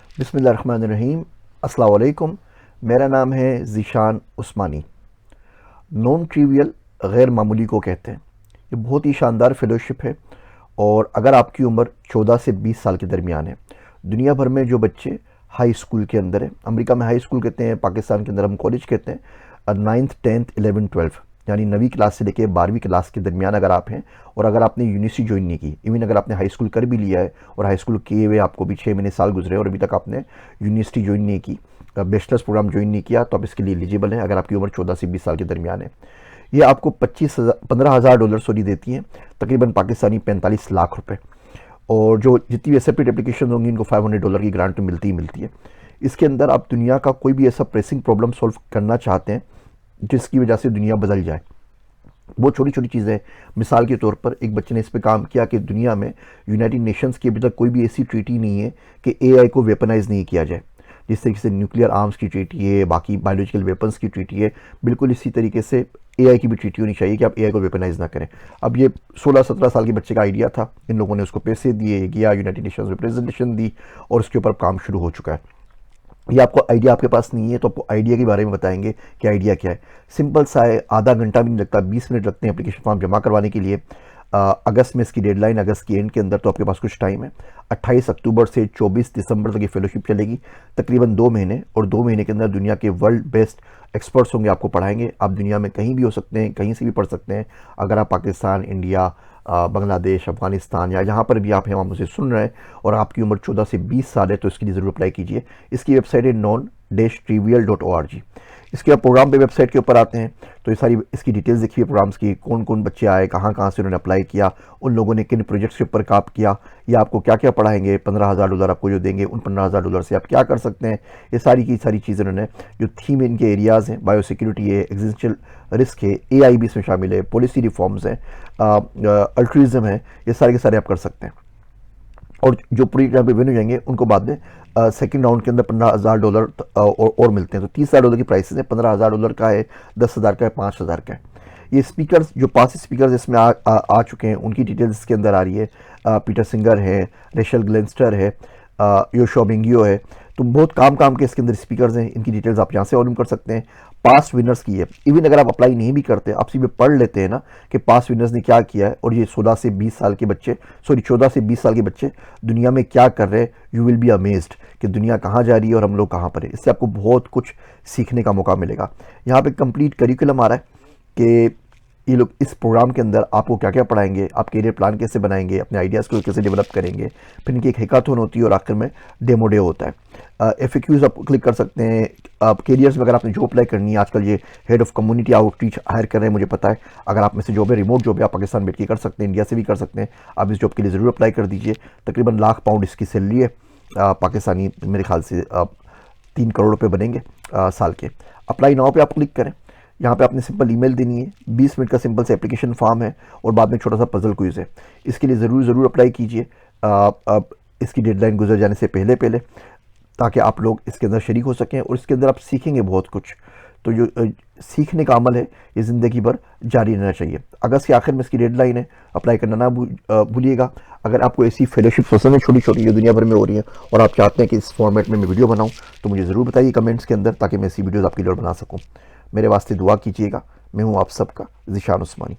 बिस्मिल्लाहिर्रहमानिर्रहीम। अस्सलाम वालेकुम। मेरा नाम है ज़ीशान उस्मानी। नॉन ट्रिवियल गैर मामूली को कहते हैं। ये बहुत ही शानदार फेलोशिप है और अगर आपकी उम्र 14 से 20 साल के दरमियान है, दुनिया भर में जो बच्चे हाई स्कूल के अंदर है, अमेरिका में हाई स्कूल कहते हैं, पाकिस्तान के अंदर हम कॉलेज कहते हैं, 9th 10th 11th 12th यानी 9वीं क्लास से लेकर 12वीं क्लास के दरमियान अगर आप हैं और अगर आपने यूनिवर्सिटी ज्वाइन नहीं की, इवन अगर आपने हाई स्कूल कर भी लिया है और हाई स्कूल किए हुए आपको भी 6 महीने साल गुजरे और अभी तक आपने यूनिवर्सिटी ज्वाइन नहीं की, बैचलर्स प्रोग्राम ज्वाइन नहीं किया, तो आप इसके लिए एलिजिबल हैं अगर आपकी उम्र 14 से 20 साल के दरमियान है। ये आपको 15,000 डॉलर सॉरी देती हैं, तकरीबन पाकिस्तानी 45 लाख रुपए। और जो जितनी भी सेपरेट एप्लीकेशन होंगी इनको $500 की ग्रांट तो मिलती ही मिलती है। इसके अंदर आप दुनिया का कोई भी ऐसा प्रेसिंग प्रॉब्लम सॉल्व करना चाहते हैं जिसकी वजह से दुनिया बदल जाए, वो छोटी छोटी चीज़ें। मिसाल के तौर पर एक बच्चे ने इस पे काम किया कि दुनिया में यूनाइटेड नेशंस की अभी तक कोई भी ऐसी ट्रीटी नहीं है कि एआई को वेपनाइज नहीं किया जाए। जिस तरीके से न्यूक्लियर आर्म्स की ट्रीटी है, बाकी बायोलॉजिकल वेपन्स की ट्रीटी है, बिल्कुल इसी तरीके से एआई की भी ट्रीटी होनी चाहिए कि आप एआई को वेपनाइज ना करें। अब ये 16-17 साल के बच्चे का आइडिया था, इन लोगों ने उसको पैसे दिए, गया यूनाइटेड नेशंस रिप्रेजेंटेशन दी और उसके ऊपर काम शुरू हो चुका है। ये आपको आइडिया आपके पास नहीं है तो आपको आइडिया के बारे में बताएंगे कि आइडिया क्या है। सिंपल सा है, आधा घंटा भी नहीं लगता, 20 मिनट लगते हैं एप्लीकेशन फॉर्म जमा करवाने के लिए। अगस्त में इसकी डेडलाइन, अगस्त की एंड के अंदर, तो आपके पास कुछ टाइम है। 28 अक्टूबर से 24 दिसंबर तक ये फेलोशिप चलेगी, तकरीबन 2 महीने, और 2 महीने के अंदर दुनिया के वर्ल्ड बेस्ट एक्सपर्ट्स होंगे, आपको पढ़ाएंगे। आप दुनिया में कहीं भी हो सकते हैं, कहीं से भी पढ़ सकते हैं। अगर आप पाकिस्तान, इंडिया, बांग्लादेश, अफगानिस्तान या जहाँ पर भी आप हैं वहाँ मुझे सुन रहे हैं और आपकी उम्र 14 से 20 साल है, तो इसके लिए ज़रूर अप्लाई कीजिए। इसकी वेबसाइट है non-trivial.org। इसके आप प्रोग्राम पे वेबसाइट के ऊपर आते हैं तो ये सारी इसकी डिटेल्स देखिए प्रोग्राम्स की, कौन कौन बच्चे आए, कहाँ कहाँ से उन्होंने अप्लाई किया, उन लोगों ने किन प्रोजेक्ट्स के ऊपर काम किया, ये आपको क्या क्या पढ़ाएंगे, $15,000 आपको जो देंगे, उन $15,000 से आप क्या कर सकते हैं। ये सारी की सारी चीज़ें उन्होंने, जो थीम इनके एरियाज़ हैं, बायो सिक्योरिटी है, एग्जिस्टेंशियल रिस्क है, एआई भी इसमें शामिल है, पॉलिसी रिफॉर्म्स हैं, अल्ट्रिज्म है, ये सारे के सारे आप कर सकते हैं। और जो पूरी यहाँ पे विन हो जाएंगे उनको बाद में सेकंड राउंड के अंदर $15,000 और मिलते हैं। तो $30,000 की प्राइसेस है, $15,000 का है, 10,000 का है, 5,000 का है। ये स्पीकर्स, जो 5 स्पीकर्स इसमें आ चुके हैं, उनकी डिटेल्स इसके अंदर आ रही है। पीटर सिंगर है, रेशल ग्लेंस्टर है, योशो बिंगियो है। तो बहुत काम के इसके अंदर स्पीकर्स हैं, इनकी डिटेल्स आप यहाँ से ऑर्डर कर सकते हैं। पास्ट विनर्स की है, इवन अगर आप अप्लाई नहीं भी करते, आप सीधे पढ़ लेते हैं ना कि पास्ट विनर्स ने क्या किया है, और ये 16 से 20 साल के बच्चे, सॉरी 14 से 20 साल के बच्चे दुनिया में क्या कर रहे हैं, यू विल बी अमेज्ड कि दुनिया कहाँ जा रही है और हम लोग कहाँ पर है। इससे आपको बहुत कुछ सीखने का मौका मिलेगा। यहाँ पे कंप्लीट करिकुलम आ रहा है कि ये लोग इस प्रोग्राम के अंदर आपको क्या क्या पढ़ाएंगे, आप कैरियर प्लान कैसे बनाएंगे, अपने आइडियाज़ को कैसे डेवलप करेंगे। फिर इनकी एक हैकाथॉन होती है और आखिर में डेमो डे होता है। FAQs आप क्लिक कर सकते हैं। आप कैरियर्स में अगर आपने जॉब अप्लाई करनी है, आजकल ये head of community outreach hire कर रहे हैं, मुझे पता है। अगर आप में से जॉब है, रिमोट जॉब है, आप पाकिस्तान बैठ के कर सकते हैं, इंडिया से भी कर सकते हैं। आप इस जॉब के लिए ज़रूर अप्लाई कर दीजिए। तकरीबन £1,00,000 इसकी सैलरी है, पाकिस्तानी मेरे ख्याल से 3 करोड़ रुपये बनेंगे साल के। अप्लाई नाउ पे आप क्लिक करें। यहाँ पे आपने सिंपल ईमेल देनी है, 20 मिनट का सिंपल सा एप्लीकेशन फॉर्म है और बाद में छोटा सा पजल क्विज है। इसके लिए ज़रूर अप्लाई कीजिए अब इसकी डेडलाइन गुजर जाने से पहले ताकि आप लोग इसके अंदर शरीक हो सकें और इसके अंदर आप सीखेंगे बहुत कुछ। तो जो सीखने का अमल है ये ज़िंदगी भर जारी रहना चाहिए। अगस्त के आखिर में इसकी डेडलाइन है, अप्लाई करना ना भूलिएगा। अगर आपको ऐसी फेलोशिप पसंद है छोटी छोटी जो दुनिया भर में हो रही है और आप चाहते हैं कि इस फॉर्मेट में मैं वीडियो बनाऊँ, तो मुझे ज़रूर बताइए कमेंट्स के अंदर, ताकि मैं ऐसी वीडियोज़ आपके लिए बना सकूँ। मेरे वास्ते दुआ कीजिएगा। मैं हूँ आप सबका ज़ीशान उस्मानी।